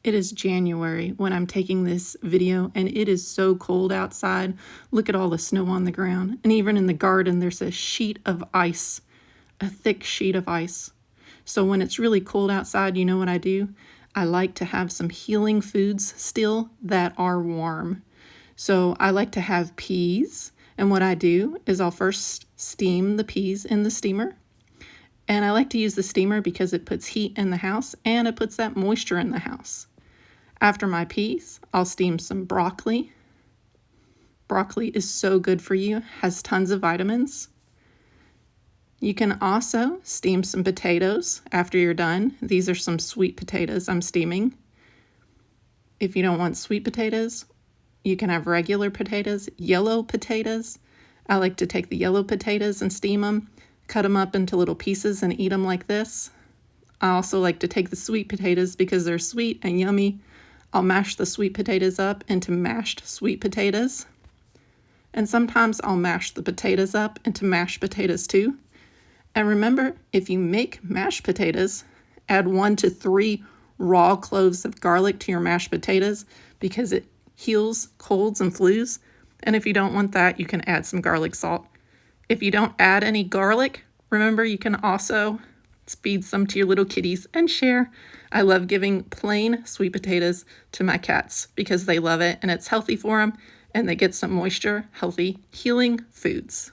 It is January when I'm taking this video, and it is so cold outside. Look at all the snow on the ground. And even in the garden, there's a sheet of ice, a thick sheet of ice. So when it's really cold outside, you know what I do? I like to have some healing foods still that are warm. So I like to have peas. And what I do is I'll first steam the peas in the steamer. And I like to use the steamer because it puts heat in the house and it puts that moisture in the house. After my peas, I'll steam some broccoli. Broccoli is so good for you, has tons of vitamins. You can also steam some potatoes after you're done. These are some sweet potatoes I'm steaming. If you don't want sweet potatoes, you can have regular potatoes, yellow potatoes. I like to take the yellow potatoes and steam them, cut them up into little pieces and eat them like this. I also like to take the sweet potatoes because they're sweet and yummy. I'll mash the sweet potatoes up into mashed sweet potatoes. And sometimes I'll mash the potatoes up into mashed potatoes too. And remember, if you make mashed potatoes, add 1 to 3 raw cloves of garlic to your mashed potatoes because it heals colds and flus. And if you don't want that, you can add some garlic salt. If you don't add any garlic, remember you can also feed some to your little kitties and share. I love giving plain sweet potatoes to my cats because they love it and it's healthy for them and they get some moisture, healthy, healing foods.